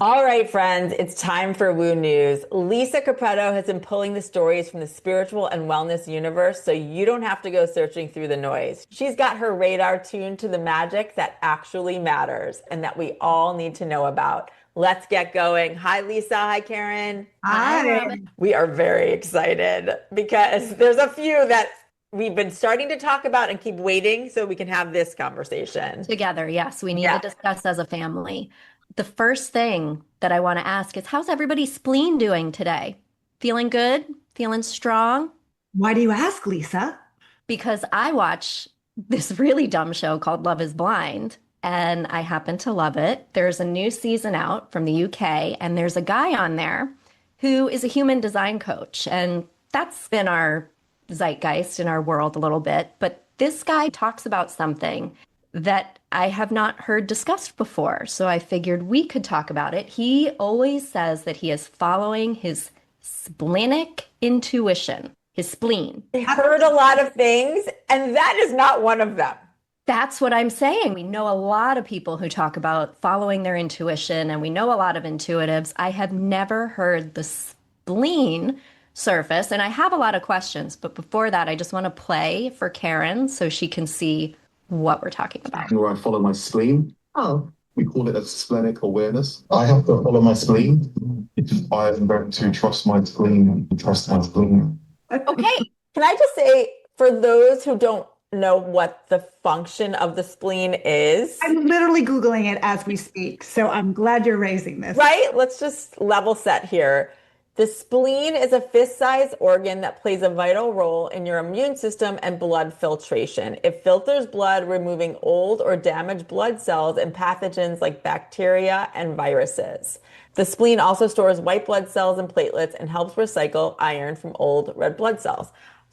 All right, friends, it's time for Woo News. Lisa Capretto has been pulling the stories from the spiritual and wellness universe so you don't have to go searching through the noise. She's got her radar tuned to the magic that actually matters and that we all need to know about. Let's get going. Hi, Lisa. Hi, Karen. Hi, Hi. Robyn. We are very excited because there's a few that we've been starting to talk about and keep waiting so we can have this conversation. Together, yes, we need to Yeah. discuss as a family. The first thing that I want to ask is how's everybody's spleen doing today? Feeling good? Feeling strong? Why do you ask, Lisa? Because I watch this really dumb show called Love is Blind, and I happen to love it. There's a new season out from the UK, and there's a guy on there who is a human design coach. And that's been our zeitgeist in our world a little bit. But this guy talks about something that I have not heard discussed before. So I figured we could talk about it. He always says that he is following his splenic intuition, his spleen. I heard a lot of things, and that is not one of them. That's what I'm saying. We know a lot of people who talk about following their intuition, and we know a lot of intuitives. I have never heard the spleen surface, and I have a lot of questions. But before that, I just want to play for Karen so she can see what we're talking about. Where I follow my spleen. Oh, We call it a splenic awareness. I have to follow my spleen. I'm going to trust my spleen and trust my spleen. Okay. Can I just say, for those who don't know what the function of the spleen is, I'm literally Googling it as we speak. So I'm glad you're raising this. right? Let's just level set here. The spleen is a fist-sized organ that plays a vital role in your immune system and blood filtration. It filters blood, removing old or damaged blood cells and pathogens like bacteria and viruses. The spleen also stores white blood cells and platelets and helps recycle iron from old red blood cells.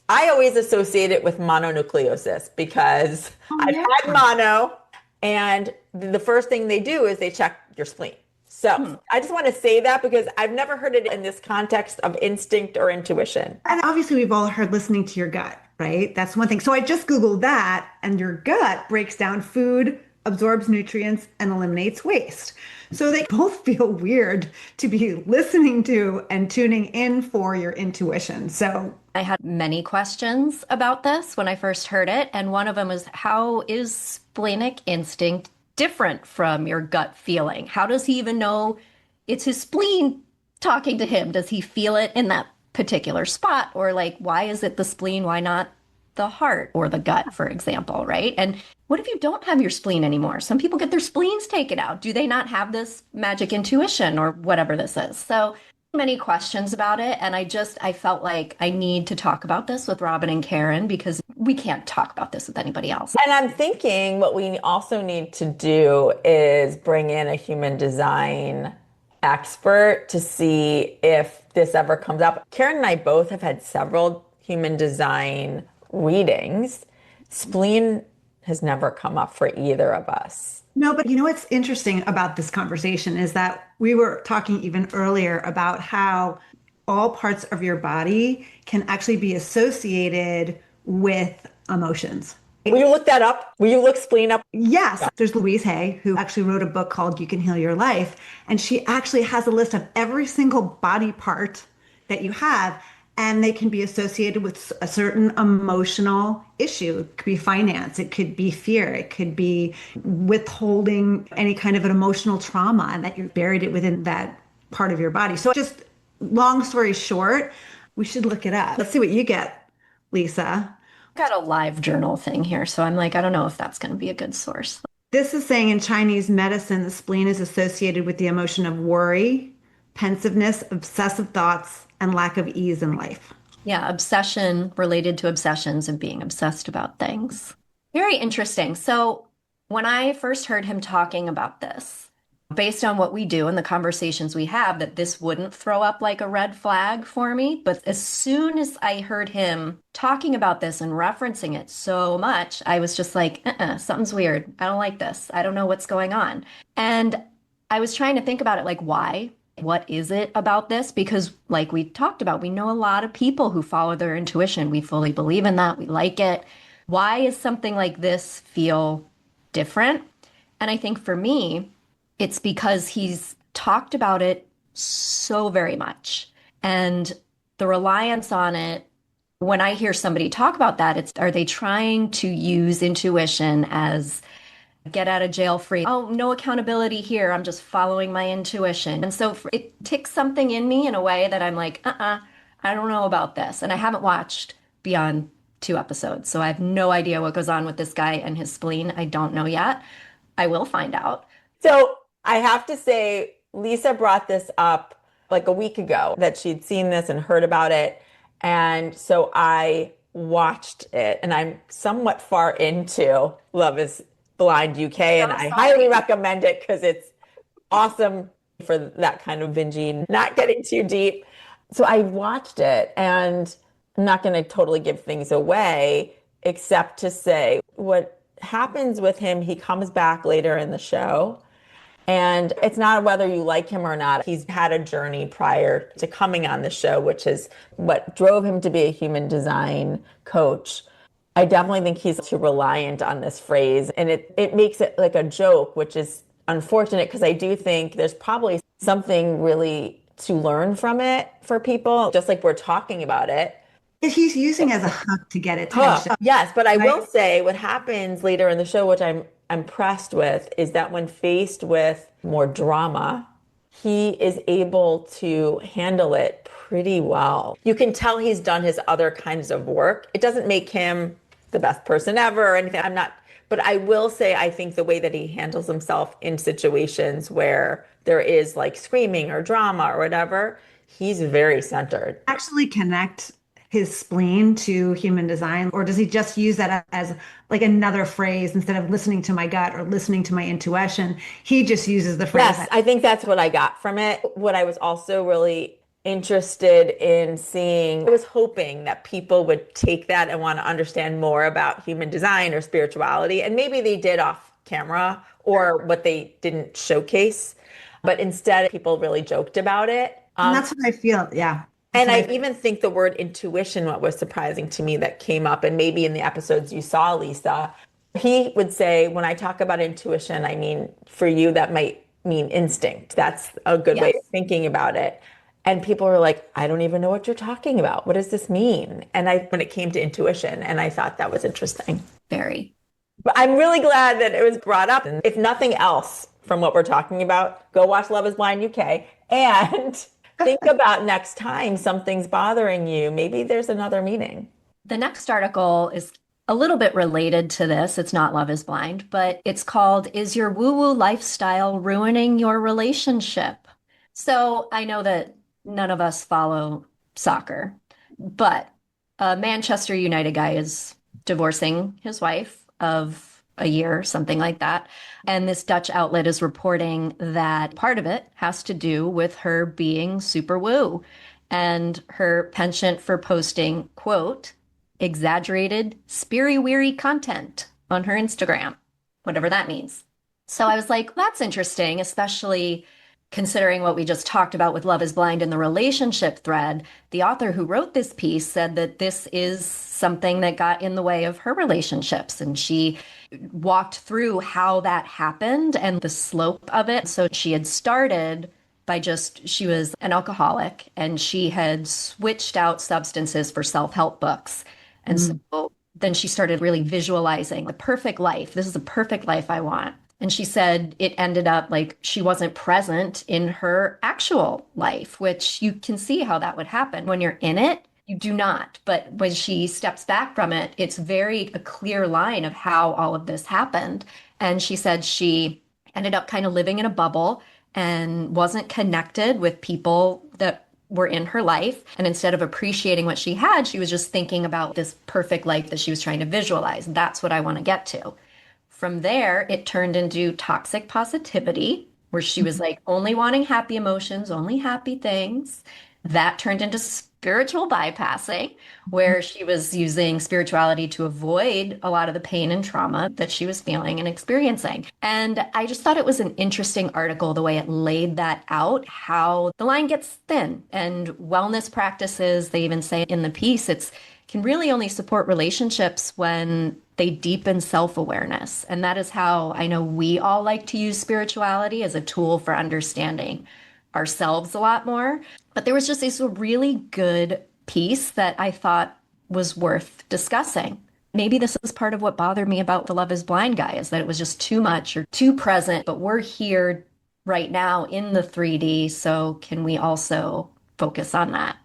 I always associate it with mononucleosis because I've had mono, and the first thing they do is they check your spleen. So I just want to say that because I've never heard it in this context of instinct or intuition. And obviously, we've all heard listening to your gut, right? That's one thing. So I just Googled that, and your gut breaks down food, absorbs nutrients, and eliminates waste. So they both feel weird to be listening to and tuning in for your intuition. So I had many questions about this when I first heard it. And one of them was, how is splenic instinct different from your gut feeling? How does he even know it's his spleen talking to him? Does he feel it in that particular spot? Or like, why is it the spleen? Why not the heart or the gut, for example, right? And what if you don't have your spleen anymore? Some people get their spleens taken out. Do they not have this magic intuition or whatever this is? So many questions about it. And I felt like I need to talk about this with Robyn and Karen because we can't talk about this with anybody else. And I'm thinking what we also need to do is bring in a human design expert to see if this ever comes up. Karen and I both have had several human design readings. Spleen has never come up for either of us. no, but you know what's interesting about this conversation is that we were talking even earlier about how all parts of your body can actually be associated with emotions. Will you look that up? Will you look spleen up? Yes, there's Louise Hay, who actually wrote a book called You Can Heal Your Life. And she actually has a list of every single body part that you have, and they can be associated with a certain emotional issue. It could be finance, it could be fear, it could be withholding any kind of an emotional trauma, and that you buried it within that part of your body. So, just long story short, we should look it up. Let's see what you get, Lisa. Got a live journal thing here, so I'm like, I don't know if that's going to be a good source. This is saying in Chinese medicine, the spleen is associated with the emotion of worry, pensiveness, obsessive thoughts, and lack of ease in life. Yeah, obsession related to obsessions and being obsessed about things. Very interesting. So when I first heard him talking about this, based on what we do and the conversations we have, that this wouldn't throw up like a red flag for me. But as soon as I heard him talking about this and referencing it so much, I was just like, something's weird. I don't like this. I don't know what's going on. And I was trying to think about it, like, why? What is it about this? Because like we talked about, we know a lot of people who follow their intuition. We fully believe in that. We like it. Why is something like this feel different? And I think for me, it's because he's talked about it so very much. And the reliance on it, when I hear somebody talk about that, it's, are they trying to use intuition as get out of jail free? Oh, no accountability here. I'm just following my intuition. And so it ticks something in me in a way that I'm like, I don't know about this. And I haven't watched beyond 2 episodes. So I have no idea what goes on with this guy and his spleen. I don't know yet. I will find out. So I have to say, Lisa brought this up like a week ago that she'd seen this and heard about it. And so I watched it, and I'm somewhat far into Love is Blind UK, and I highly recommend it because it's awesome for that kind of binging, not getting too deep. So I watched it, and I'm not going to totally give things away, except to say what happens with him, he comes back later in the show. And it's not whether you like him or not. He's had a journey prior to coming on the show, which is what drove him to be a human design coach. I definitely think he's too reliant on this phrase. And it makes it like a joke, which is unfortunate because I do think there's probably something really to learn from it for people, just like we're talking about it. He's using as a hook to get attention. Yes, but I will Right? say what happens later in the show, which I'm impressed with, is that when faced with more drama, he is able to handle it pretty well. You can tell he's done his other kinds of work. It doesn't make him the best person ever or anything. I'm not, but I will say I think the way that he handles himself in situations where there is like screaming or drama or whatever, he's very centered. Actually connect his spleen to human design, or does he just use that as like another phrase instead of listening to my gut or listening to my intuition? He just uses the phrase. Yes, I think that's what I got from it. What I was also really interested in seeing, I was hoping that people would take that and want to understand more about human design or spirituality. And maybe they did off camera or what they didn't showcase. But instead, people really joked about it. And that's what I feel. Yeah. And I even think the word intuition, what was surprising to me that came up, and maybe in the episodes you saw, Lisa, he would say, when I talk about intuition, I mean, for you, that might mean instinct. That's a good way of thinking about it. And people were like, I don't even know what you're talking about. What does this mean? And when it came to intuition, and I thought that was interesting. Very. But I'm really glad that it was brought up. And if nothing else from what we're talking about, go watch Love is Blind UK and think about next time something's bothering you. Maybe there's another meaning. The next article is a little bit related to this. It's not Love is Blind, but it's called, Is Your Woo-Woo Lifestyle Ruining Your Relationship? So I know that none of us follow soccer, but a Manchester United guy is divorcing his wife of a year, something like that. And this Dutch outlet is reporting that part of it has to do with her being super woo and her penchant for posting, quote, exaggerated, speary-weary content on her Instagram, whatever that means. So I was like, that's interesting, especially considering what we just talked about with Love is Blind and the relationship thread. The author who wrote this piece said that this is something that got in the way of her relationships. And she walked through how that happened and the slope of it. So she had started by she was an alcoholic and she had switched out substances for self-help books. And so then she started really visualizing the perfect life. This is the perfect life I want. And she said it ended up like she wasn't present in her actual life, which you can see how that would happen. When you're in it, you do not. But when she steps back from it, it's very a clear line of how all of this happened. And she said she ended up kind of living in a bubble and wasn't connected with people that were in her life. And instead of appreciating what she had, she was just thinking about this perfect life that she was trying to visualize. That's what I want to get to. From there, it turned into toxic positivity, where she was like only wanting happy emotions, only happy things. That turned into spiritual bypassing, where she was using spirituality to avoid a lot of the pain and trauma that she was feeling and experiencing. And I just thought it was an interesting article, the way it laid that out, how the line gets thin. And wellness practices, they even say in the piece, it's can really only support relationships when they deepen self-awareness. And that is how I know we all like to use spirituality as a tool for understanding ourselves a lot more. But there was just this really good piece that I thought was worth discussing. Maybe this is part of what bothered me about the Love is Blind guy, is that it was just too much or too present, but we're here right now in the 3D. So can we also focus on that?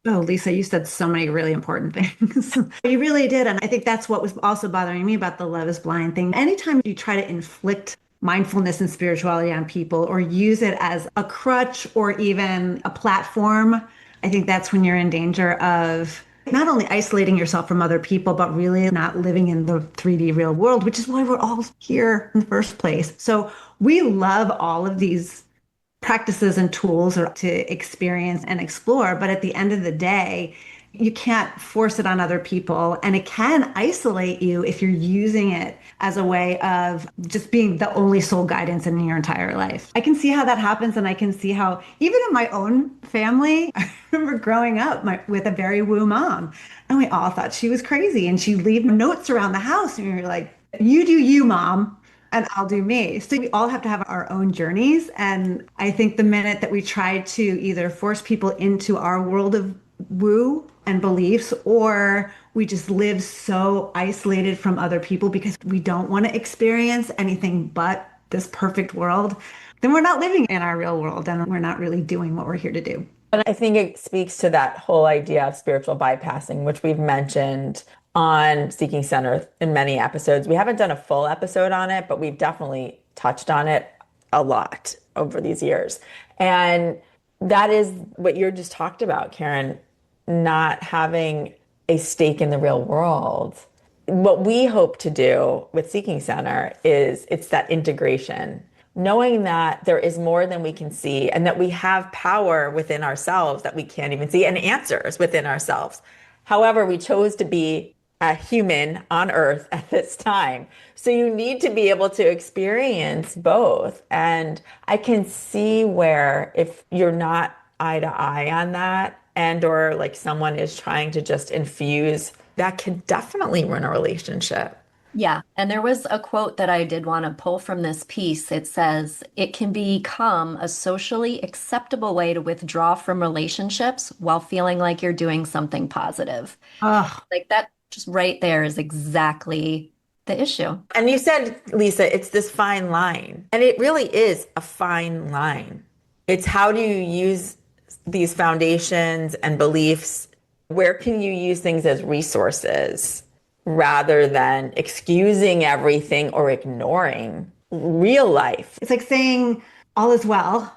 Oh, Lisa, you said so many really important things. You really did. And I think that's what was also bothering me about the Love is Blind thing. Anytime you try to inflict mindfulness and spirituality on people or use it as a crutch or even a platform, I think that's when you're in danger of not only isolating yourself from other people, but really not living in the 3D real world, which is why we're all here in the first place. So we love all of these practices and tools to experience and explore. But at the end of the day, you can't force it on other people. And it can isolate you if you're using it as a way of just being the only soul guidance in your entire life. I can see how that happens. And I can see how, even in my own family, I remember growing up with a very woo mom. And we all thought she was crazy. And she'd leave notes around the house. And we were like, you do you, mom, and I'll do me. So we all have to have our own journeys. And I think the minute that we try to either force people into our world of woo and beliefs, or we just live so isolated from other people because we don't want to experience anything but this perfect world, then we're not living in our real world and we're not really doing what we're here to do. And I think it speaks to that whole idea of spiritual bypassing, which we've mentioned on Seeking Center in many episodes. We haven't done a full episode on it, but we've definitely touched on it a lot over these years. And that is what you just talked about, Karen, not having a stake in the real world. What we hope to do with Seeking Center is it's that integration, knowing that there is more than we can see and that we have power within ourselves that we can't even see and answers within ourselves. However, we chose to be a human on earth at this time. So you need to be able to experience both. And I can see where if you're not eye to eye on that, and or like someone is trying to just infuse, that can definitely ruin a relationship. Yeah. And there was a quote that I did want to pull from this piece. It says, it can become a socially acceptable way to withdraw from relationships while feeling like you're doing something positive. Oh, Like that just right there is exactly the issue. And you said, Lisa, it's this fine line. And it really is a fine line. It's how do you use these foundations and beliefs? Where can you use things as resources rather than excusing everything or ignoring real life? it's like saying all is well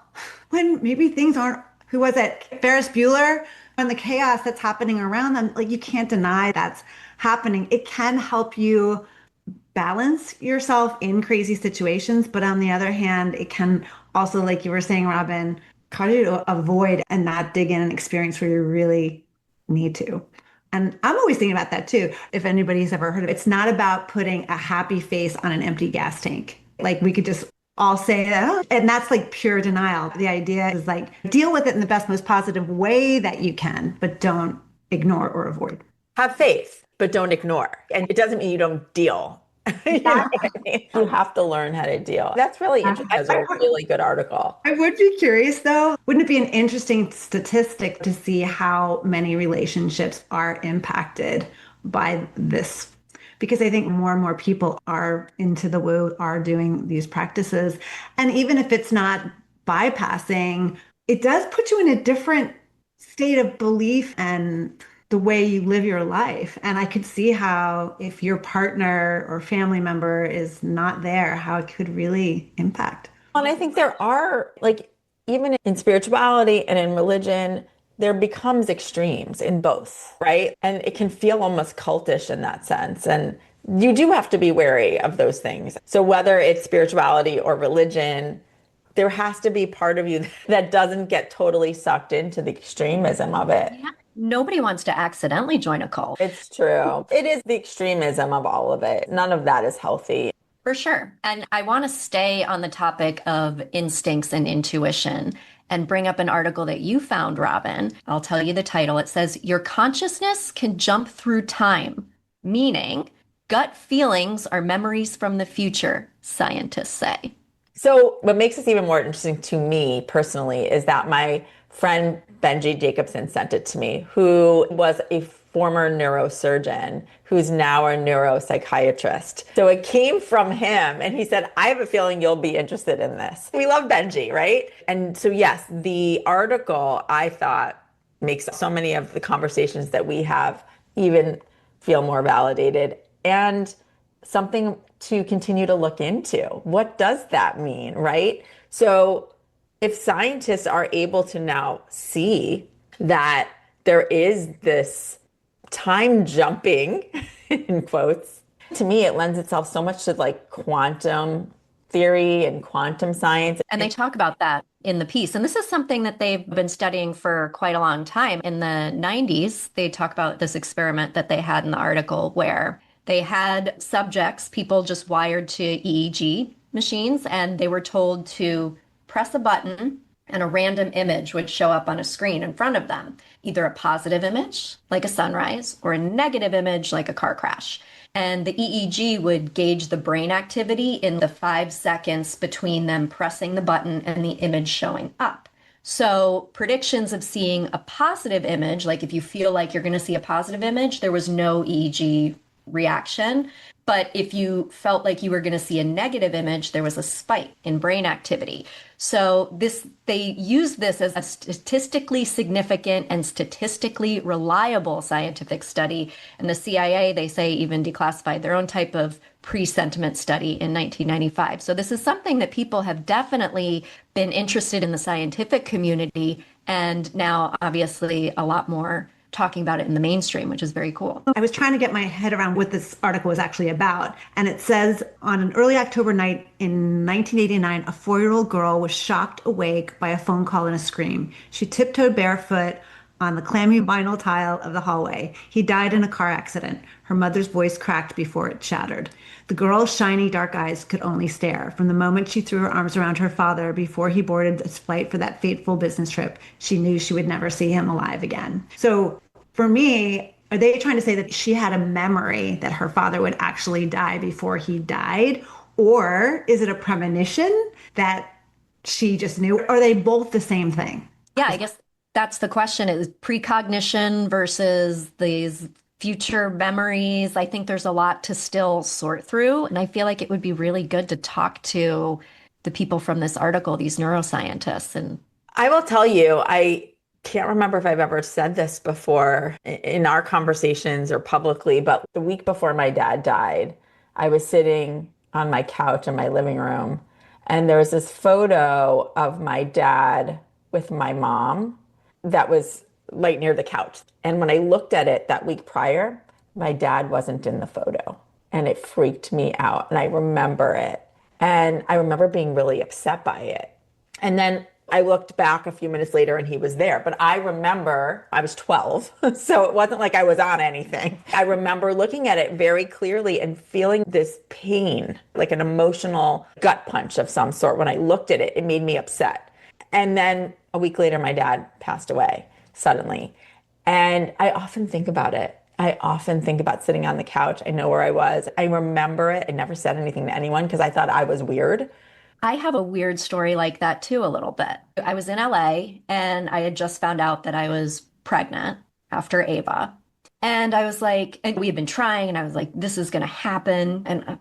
when maybe things aren't. Who was it? Ferris Bueller? And the chaos that's happening around them, like you can't deny that's happening. It can help you balance yourself in crazy situations, but on the other hand, it can also, like you were saying, Robyn, cause you to avoid and not dig in and experience where you really need to. And I'm always thinking about that too. If anybody's ever heard of it, it's not about putting a happy face on an empty gas tank. Like we could just all say that, oh, and that's like pure denial. The idea is like deal with it in the best, most positive way that you can, but don't ignore or avoid. Have faith, but don't ignore. And it doesn't mean you don't deal. You know what I mean? You have to learn how to deal. That's really interesting. That's a really good article. I would be curious though. Wouldn't it be an interesting statistic to see how many relationships are impacted by this? Because I think more and more people are into the woo, are doing these practices. And even if it's not bypassing, it does put you in a different state of belief and the way you live your life. And I could see how if your partner or family member is not there, how it could really impact. And I think there are, like, even in spirituality and in religion, there becomes extremes in both, right? And it can feel almost cultish in that sense. And you do have to be wary of those things. So whether it's spirituality or religion, there has to be part of you that doesn't get totally sucked into the extremism of it. Yeah. Nobody wants to accidentally join a cult. It's true. It is the extremism of all of it. None of that is healthy. For sure. And I want to stay on the topic of instincts and intuition and bring up an article that you found, Robyn. I'll tell you the title. It says, Your consciousness can jump through time, meaning Gut feelings are memories from the future, scientists say. So what makes this even more interesting to me personally is that my friend Benji Jacobson sent it to me, who was a former neurosurgeon who's now a neuropsychiatrist. So it came from him and he said, I have a feeling you'll be interested in this. We love Benji, right? And so yes, the article I thought makes so many of the conversations that we have even feel more validated and something to continue to look into. What does that mean, right? So if scientists are able to now see that there is this time jumping, in quotes, to me, it lends itself so much to like quantum theory and quantum science. And they talk about that in the piece. And this is something that they've been studying for quite a long time. In the 90s, they talk about this experiment that they had in the article where they had subjects, people just wired to EEG machines, and they were told to press a button and a random image would show up on a screen in front of them, either a positive image, like a sunrise, or a negative image, like a car crash. And the EEG would gauge the brain activity in the 5 seconds between them pressing the button and the image showing up. So predictions of seeing a positive image, like if you feel like you're going to see a positive image, there was no EEG reaction. But if you felt like you were going to see a negative image, there was a spike in brain activity. So they use this as a statistically significant and statistically reliable scientific study. And the CIA, they say, even declassified their own type of pre-sentiment study in 1995. So this is something that people have definitely been interested in the scientific community, and now obviously a lot more talking about it in the mainstream, which is very cool. I was trying to get my head around what this article was actually about. And it says on an early October night in 1989, a 4-year-old girl was shocked awake by a phone call and a scream. She tiptoed barefoot on the clammy vinyl tile of the hallway. He died in a car accident. Her mother's voice cracked before it shattered. The girl's shiny dark eyes could only stare. From the moment she threw her arms around her father before he boarded his flight for that fateful business trip, she knew she would never see him alive again. So for me, are they trying to say that she had a memory that her father would actually die before he died? Or is it a premonition that she just knew? Or are they both the same thing? Yeah, I guess that's the question, is precognition versus these future memories. I think there's a lot to still sort through. And I feel like it would be really good to talk to the people from this article, these neuroscientists. And I will tell you, I can't remember if I've ever said this before in our conversations or publicly, but the week before my dad died, I was sitting on my couch in my living room, and there was this photo of my dad with my mom that was right near the couch. And when I looked at it that week prior, my dad wasn't in the photo, and it freaked me out. And I remember it. And I remember being really upset by it. And then I looked back a few minutes later and he was there. But I remember I was 12, so it wasn't like I was on anything. I remember looking at it very clearly and feeling this pain, like an emotional gut punch of some sort. When I looked at it, it made me upset. And then a week later, my dad passed away suddenly. And I often think about it. I often think about sitting on the couch. I know where I was. I remember it. I never said anything to anyone because I thought I was weird. I have a weird story like that too, a little bit. I was in LA and I had just found out that I was pregnant after Ava. And I was like, and we had been trying, and I was like, this is going to happen. And I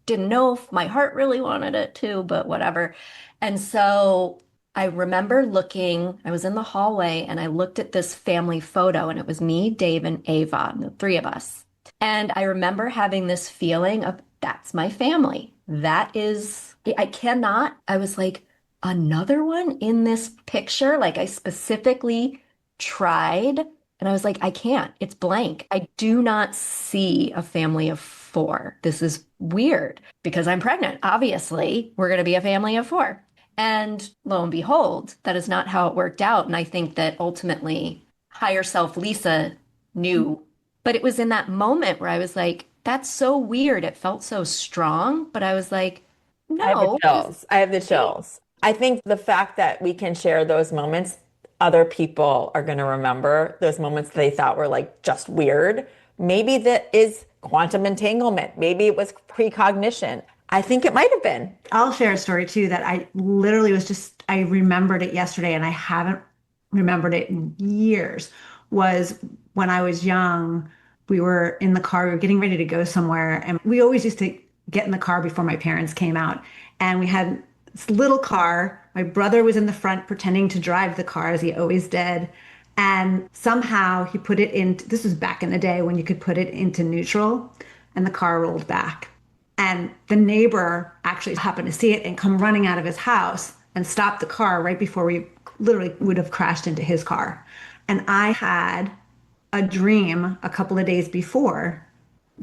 didn't know if my heart really wanted it to, but whatever. And so I remember looking, I was in the hallway and I looked at this family photo, and it was me, Dave, and Ava, the three of us. And I remember having this feeling of, that's my family. That is, I was like, another one in this picture? Like, I specifically tried, and I was like, I can't. It's blank. I do not see a family of 4. This is weird because I'm pregnant. Obviously, we're going to be a family of 4. And lo and behold, that is not how it worked out. And I think that ultimately higher self Lisa knew, but it was in that moment where I was like, that's so weird. It felt so strong, but I was like, no. I have the chills. I have the chills. I think the fact that we can share those moments, other people are going to remember those moments they thought were like just weird, Maybe that is quantum entanglement. Maybe it was precognition. I think it might have been. I'll share a story too that I literally I remembered it yesterday and I haven't remembered it in years. Was when I was young, we were in the car, we were getting ready to go somewhere, and we always used to get in the car before my parents came out. And we had this little car. My brother was in the front pretending to drive the car as he always did. And somehow he put it in, this was back in the day when you could put it into neutral, and the car rolled back. And the neighbor actually happened to see it and come running out of his house and stop the car right before we literally would have crashed into his car. And I had a dream a couple of days before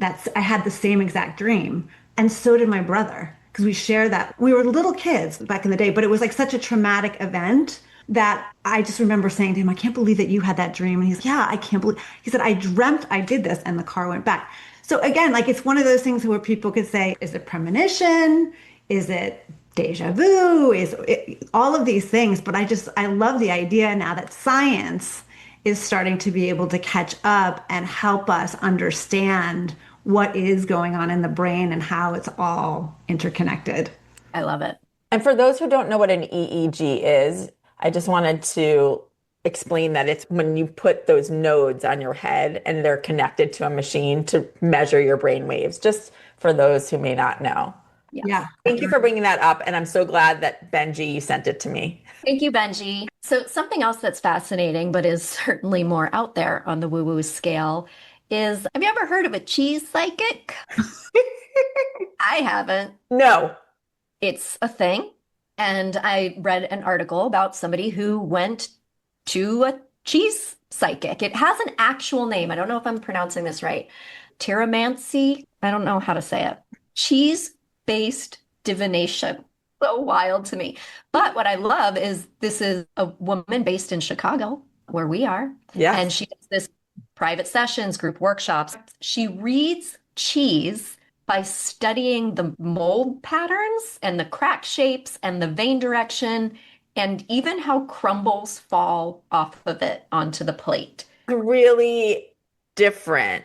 I had the same exact dream. And so did my brother, because we share that. We were little kids back in the day, but it was like such a traumatic event that I just remember saying to him, I can't believe that you had that dream. And he's like, yeah, I can't believe. He said, I dreamt I did this, and the car went back. So again, like it's one of those things where people could say, is it premonition? Is it deja vu? Is it, all of these things? But I love the idea now that science is starting to be able to catch up and help us understand what is going on in the brain and how it's all interconnected. I love it. And for those who don't know what an EEG is, I just wanted to explain that it's when you put those nodes on your head and they're connected to a machine to measure your brain waves, just for those who may not know. Yes. Yeah. Thank you for bringing that up. And I'm so glad that Benji, you sent it to me. Thank you, Benji. So something else that's fascinating, but is certainly more out there on the woo-woo scale is, have you ever heard of a cheese psychic? I haven't. No. It's a thing. And I read an article about somebody who went to a cheese psychic. It has an actual name. I don't know if I'm pronouncing this right. Tyromancy. I don't know how to say it. Cheese-based divination. So wild to me. But what I love is this is a woman based in Chicago, where we are. Yeah. And she does this private sessions, group workshops. She reads cheese by studying the mold patterns and the crack shapes and the vein direction and even how crumbles fall off of it onto the plate. Really different.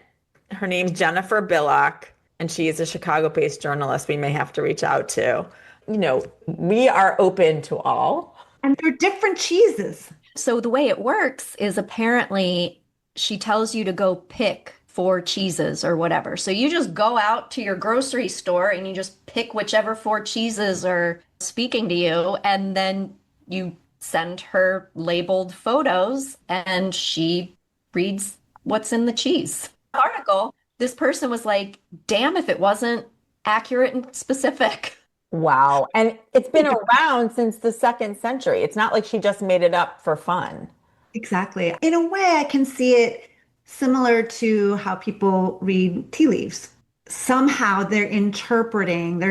Her name's Jennifer Billock, and she is a Chicago-based journalist we may have to reach out to. You know, we are open to all. And they're different cheeses. So the way it works is apparently she tells you to go pick 4 cheeses or whatever. So you just go out to your grocery store and you just pick whichever 4 cheeses are speaking to you, and then you send her labeled photos and she reads what's in the cheese. Article, this person was like, damn if it wasn't accurate and specific. Wow. And it's been around since the 2nd century. It's not like she just made it up for fun. Exactly. In a way, I can see it similar to how people read tea leaves. Somehow they're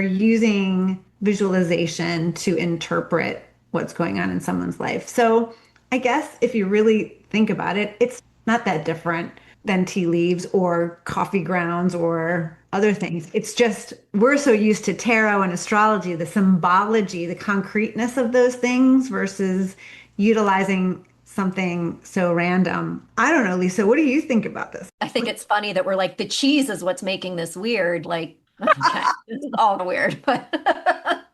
using visualization to interpret what's going on in someone's life. So I guess if you really think about it, it's not that different than tea leaves or coffee grounds or other things. It's just we're so used to tarot and astrology, the symbology, the concreteness of those things versus utilizing something so random. I don't know, Lisa, what do you think about this? I think it's funny that we're like, the cheese is what's making this weird. Like, okay, it's all weird. But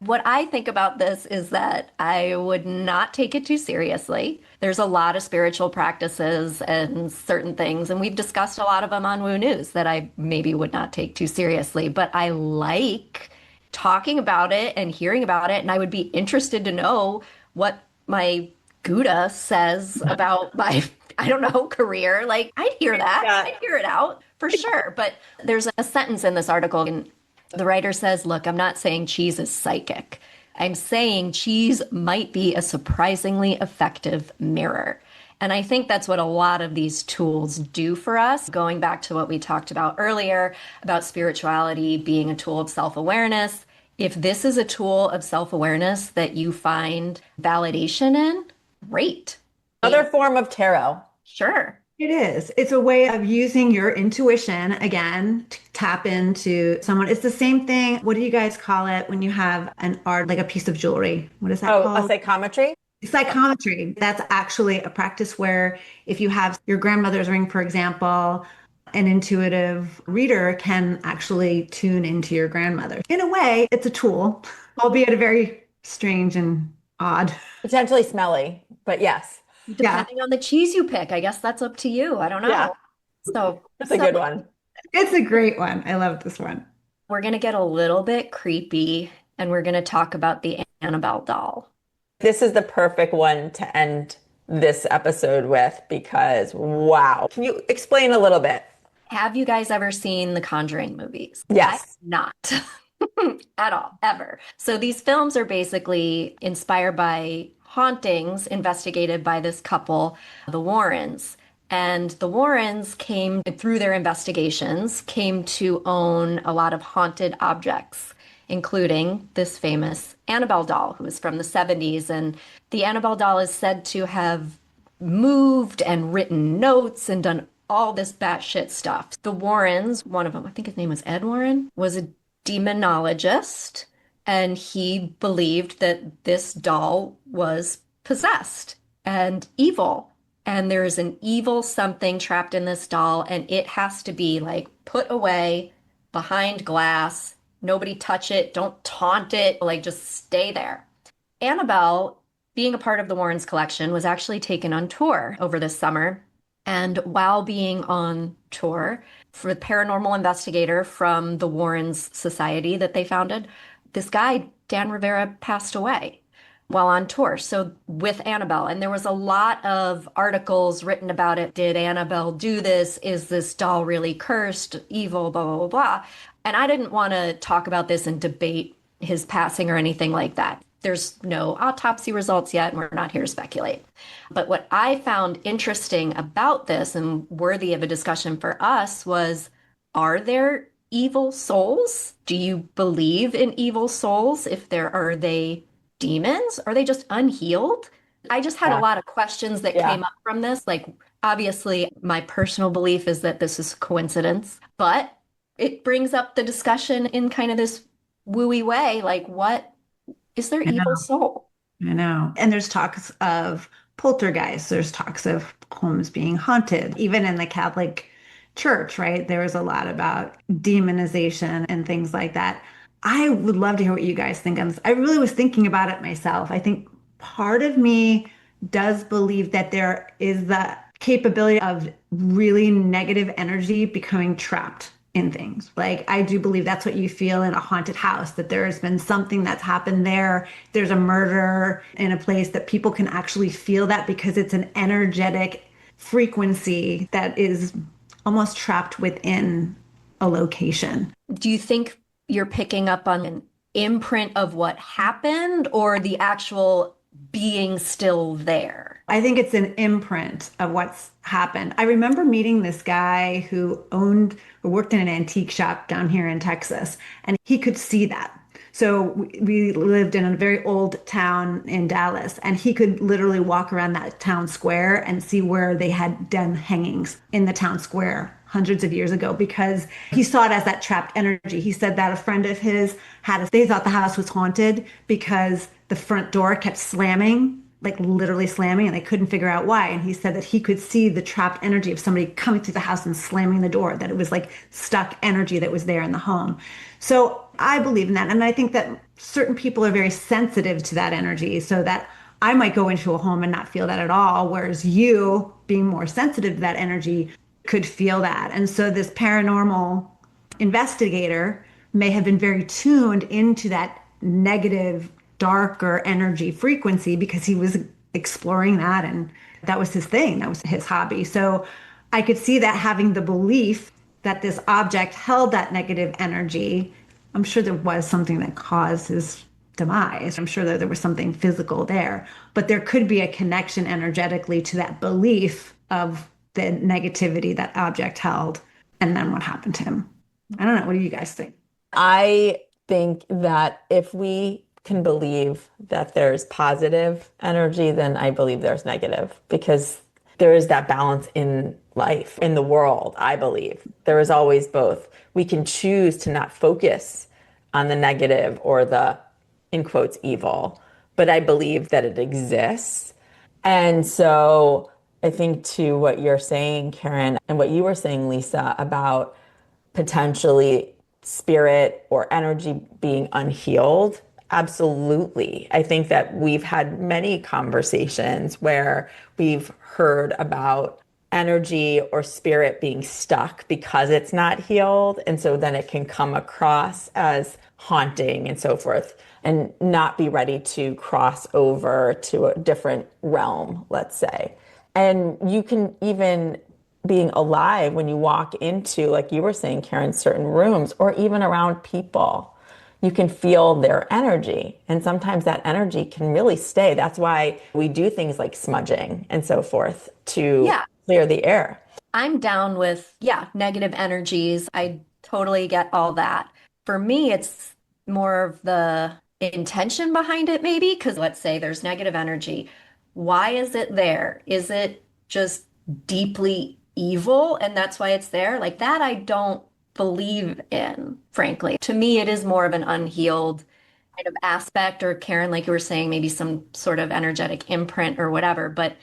what I think about this is that I would not take it too seriously. There's a lot of spiritual practices and certain things, and we've discussed a lot of them on Woo News that I maybe would not take too seriously. But I like talking about it and hearing about it, and I would be interested to know what my Gouda says about my, I don't know, career. Like, I'd hear that. Yeah. I'd hear it out for sure. But there's a sentence in this article, and the writer says, look, I'm not saying cheese is psychic. I'm saying cheese might be a surprisingly effective mirror. And I think that's what a lot of these tools do for us. Going back to what we talked about earlier about spirituality being a tool of self-awareness. If this is a tool of self-awareness that you find validation in, great. Another form of tarot. Sure. It is. It's a way of using your intuition again to tap into someone. It's the same thing. What do you guys call it when you have an art, like a piece of jewelry? What is that called? A psychometry? Psychometry. That's actually a practice where if you have your grandmother's ring, for example, an intuitive reader can actually tune into your grandmother. In a way, it's a tool, albeit a very strange and odd. Potentially smelly, but yes. Yeah, Depending on the cheese you pick, I guess that's up to you. I don't Yeah, know. So, that's a good one. it's a great one. I love this one. we're going to get a little bit creepy and we're going to talk about the Annabelle doll. This is the perfect one to end this episode with because wow. Can you explain a little bit? Have you guys ever seen the Conjuring movies? I have Yes. not at all, ever. So these films are basically inspired by hauntings investigated by this couple, the Warrens. And the Warrens came through their investigations, came to own a lot of haunted objects, including this famous Annabelle doll, who was from the 70s. And the Annabelle doll is said to have moved and written notes and done all this batshit stuff. The Warrens, one of them, I think his name was Ed Warren, was a demonologist, and he believed that this doll was possessed and evil. And there is an evil something trapped in this doll, and it has to be like put away behind glass. Nobody touch it. Don't taunt it. Like just stay there. Annabelle, being a part of the Warrens collection, was actually taken on tour over this summer. And while being on tour for the paranormal investigator from the Warrens Society that they founded, this guy, Dan Rivera, passed away while on tour. So with Annabelle, and there was a lot of articles written about it. Did Annabelle do this? Is this doll really cursed, evil, blah, blah, blah, blah. And I didn't want to talk about this and debate his passing or anything like that. There's no autopsy results yet, and we're not here to speculate. But what I found interesting about this and worthy of a discussion for us was, are there evil souls? Do you believe in evil souls? If there are they demons? Are they just unhealed? I just had a Yeah. lot of questions that Yeah. came up from this. Like, obviously, my personal belief is that this is coincidence, but it brings up the discussion in kind of this wooey way. Like, what is there I know. evil soul? I know. And there's talks of poltergeists, there's talks of homes being haunted. Even in the Catholic Church, right? There was a lot about demonization and things like that. I would love to hear what you guys think on this. I really was thinking about it myself. I think part of me does believe that there is the capability of really negative energy becoming trapped in things. Like, I do believe that's what you feel in a haunted house, that there has been something that's happened there. There's a murder in a place that people can actually feel that because it's an energetic frequency that is almost trapped within a location. Do you think you're picking up on an imprint of what happened or the actual being still there? I think it's an imprint of what's happened. I remember meeting this guy who owned or worked in an antique shop down here in Texas, and he could see that. So we lived in a very old town in Dallas, and he could literally walk around that town square and see where they had done hangings in the town square hundreds of years ago because he saw it as that trapped energy. He said that a friend of his they thought the house was haunted because the front door kept slamming, like literally slamming, and they couldn't figure out why. And he said that he could see the trapped energy of somebody coming through the house and slamming the door, that it was like stuck energy that was there in the home. So I believe in that. And I think that certain people are very sensitive to that energy, so that I might go into a home and not feel that at all, whereas you, being more sensitive to that energy, could feel that. And so this paranormal investigator may have been very tuned into that negative, darker energy frequency because he was exploring that, and that was his thing, that was his hobby. So I could see that, having the belief that this object held that negative energy. I'm sure there was something that caused his demise. I'm sure that there was something physical there, but there could be a connection energetically to that belief of the negativity that object held and then what happened to him. I don't know. What do you guys think? I think that if we can believe that there's positive energy, then I believe there's negative, because there is that balance in life, in the world. I believe there is always both. We can choose to not focus on the negative or the, in quotes, evil, but I believe that it exists. And so I think to what you're saying, Karen, and what you were saying, Lisa, about potentially spirit or energy being unhealed. Absolutely. I think that we've had many conversations where we've heard about energy or spirit being stuck because it's not healed. And so then it can come across as haunting and so forth and not be ready to cross over to a different realm, let's say. And you can even being alive when you walk into, like you were saying, Karen, certain rooms or even around people, you can feel their energy. And sometimes that energy can really stay. That's why we do things like smudging and so forth to Yeah. clear the air. I'm down with, yeah, negative energies. I totally get all that. For me, it's more of the intention behind it, maybe, because let's say there's negative energy. Why is it there? Is it just deeply evil and that's why it's there? Like that, I don't believe in, frankly. To me, it is more of an unhealed kind of aspect, or Karen, like you were saying, maybe some sort of energetic imprint or whatever. But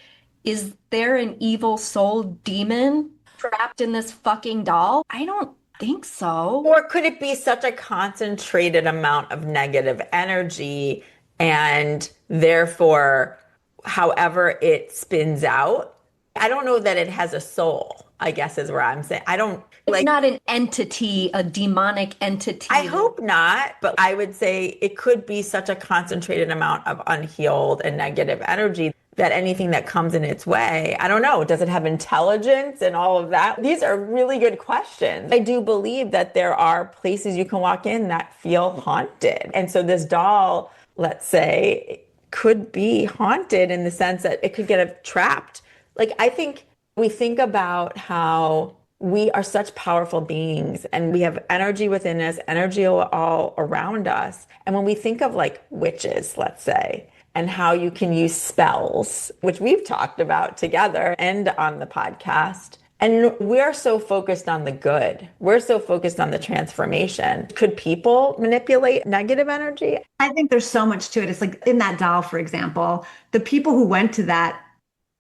is there an evil soul demon trapped in this fucking doll? I don't think so. Or could it be such a concentrated amount of negative energy and therefore, however it spins out? I don't know that it has a soul, I guess is where I'm saying. I don't It's like, not an entity, a demonic entity. I hope not, but I would say it could be such a concentrated amount of unhealed and negative energy that anything that comes in its way, I don't know, does it have intelligence and all of that? These are really good questions. I do believe that there are places you can walk in that feel haunted. And so this doll, let's say, could be haunted in the sense that it could get trapped. Like, I think we think about how we are such powerful beings and we have energy within us, energy all around us. And when we think of like witches, let's say, and how you can use spells, which we've talked about together and on the podcast. And we're so focused on the good. We're so focused on the transformation. Could people manipulate negative energy? I think there's so much to it. It's like in that doll, for example, the people who went to that,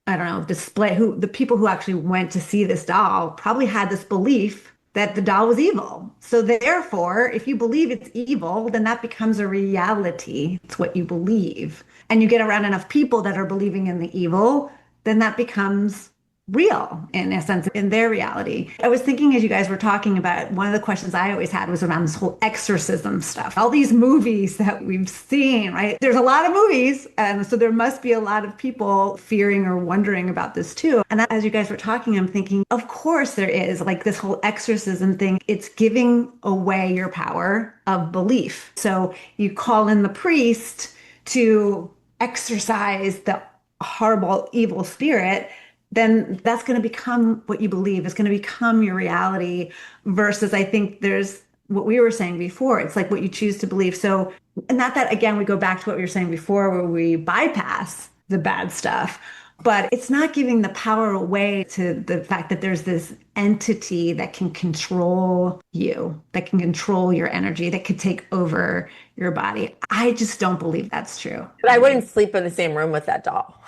I don't know, display, the people who actually went to see this doll probably had this belief that the doll was evil. So therefore, if you believe it's evil, then that becomes a reality. It's what you believe. And you get around enough people that are believing in the evil, then that becomes real in a sense in their reality. I was thinking as you guys were talking about, one of the questions I always had was around this whole exorcism stuff. All these movies that we've seen, right? There's a lot of movies, and so there must be a lot of people fearing or wondering about this too. And as you guys were talking, I'm thinking, of course there is, like this whole exorcism thing. It's giving away your power of belief. So you call in the priest to exorcise the horrible evil spirit, then that's going to become what you believe. It's going to become your reality versus I think there's what we were saying before. It's like what you choose to believe. So, and not that, again, we go back to what we were saying before where we bypass the bad stuff, but it's not giving the power away to the fact that there's this entity that can control you, that can control your energy, that could take over your body. I just don't believe that's true. But I wouldn't sleep in the same room with that doll.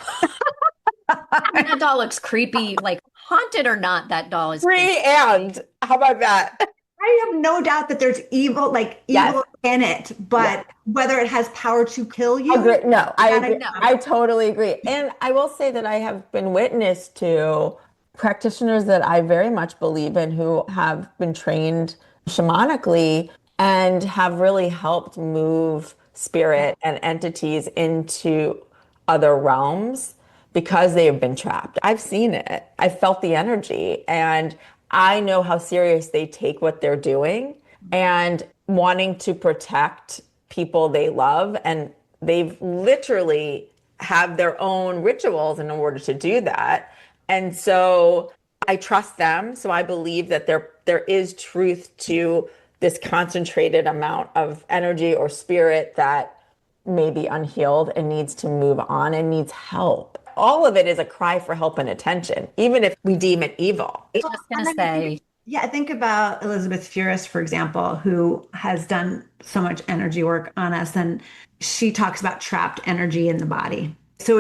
I mean, that doll looks creepy, like haunted or not, that doll is Free and how about that? I have no doubt that there's evil, like evil Yes. in it, but whether it has power to kill you, Agree. No, I agree. know. I totally agree. And I will say that I have been witness to practitioners that I very much believe in who have been trained shamanically and have really helped move spirit and entities into other realms because they have been trapped. I've seen it. I felt the energy and I know how serious they take what they're doing and wanting to protect people they love. And they've literally have their own rituals in order to do that. And so I trust them. So I believe that there is truth to this concentrated amount of energy or spirit that may be unhealed and needs to move on and needs help. All of it is a cry for help and attention, even if we deem it evil. just gonna say. yeah, I think about Elizabeth Furist, for example, who has done so much energy work on us, and she talks about trapped energy in the body. So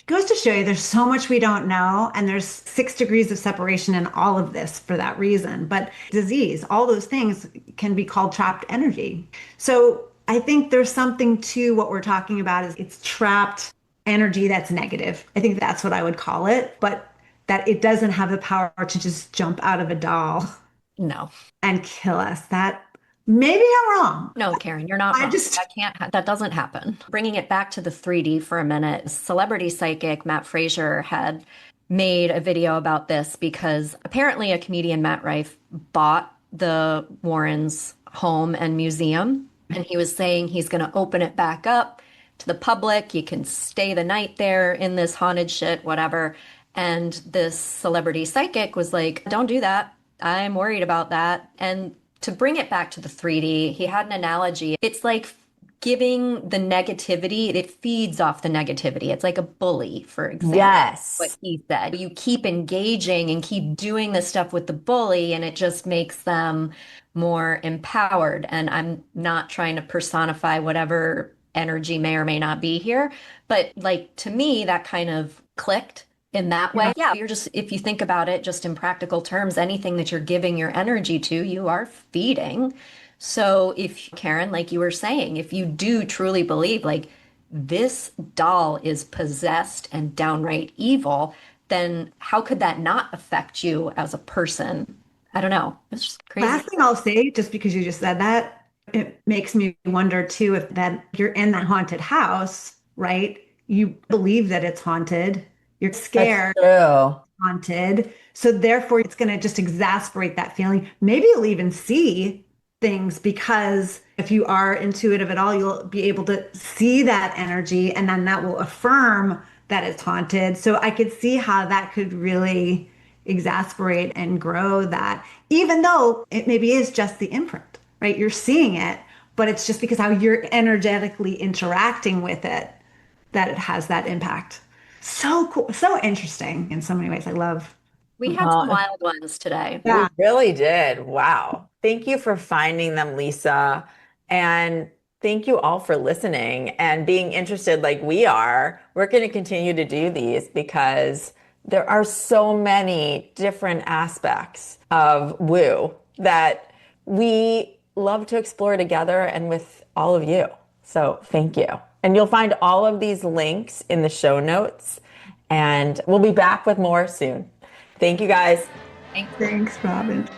goes to show you there's so much we don't know, and there's 6 degrees of separation in all of this for that reason. But disease, all those things can be called trapped energy. So I think there's something to what we're talking about is it's trapped energy that's negative. I think that's what I would call it, but that it doesn't have the power to just jump out of a doll No. and kill us. That maybe I'm wrong. No, Karen, you're not I wrong. just That doesn't happen. Bringing it back to the 3D for a minute, celebrity psychic Matt Frazier had made a video about this because apparently a comedian, Matt Rife, bought the Warrens' home and museum, and he was saying he's going to open it back up to the public. You can stay the night there in this haunted shit, whatever. And this celebrity psychic was like, don't do that. I'm worried about that. And to bring it back to the 3D, he had an analogy. It's like giving the negativity, it feeds off the negativity. It's like a bully, for example. Yes. What he said. You keep engaging and keep doing this stuff with the bully, and it just makes them more empowered. And I'm not trying to personify whatever energy may or may not be here, but like to me, that kind of clicked in that way. Yeah, you're just, if you think about it just in practical terms, anything that you're giving your energy to, you are feeding. So if, Karen, like you were saying, if you do truly believe like this doll is possessed and downright evil, then how could that not affect you as a person? I don't know. It's just crazy. last thing I'll say, just because you just said that, it makes me wonder too if that you're in that haunted house, right? You believe that it's haunted. You're scared True. haunted. So therefore it's going to just exasperate that feeling. Maybe you'll even see things because if you are intuitive at all, you'll be able to see that energy and then that will affirm that it's haunted. So I could see how that could really exasperate and grow that, even though it maybe is just the imprint, right? You're seeing it, but it's just because how you're energetically interacting with it that it has that impact. So cool, so interesting in so many ways. I love. We had some wild ones today. Yeah. We really did. Wow. Thank you for finding them, Lisa. And thank you all for listening and being interested like we are. We're going to continue to do these because there are so many different aspects of woo that we love to explore together and with all of you. So thank you. And you'll find all of these links in the show notes. And we'll be back with more soon. Thank you guys. Thanks, Robyn.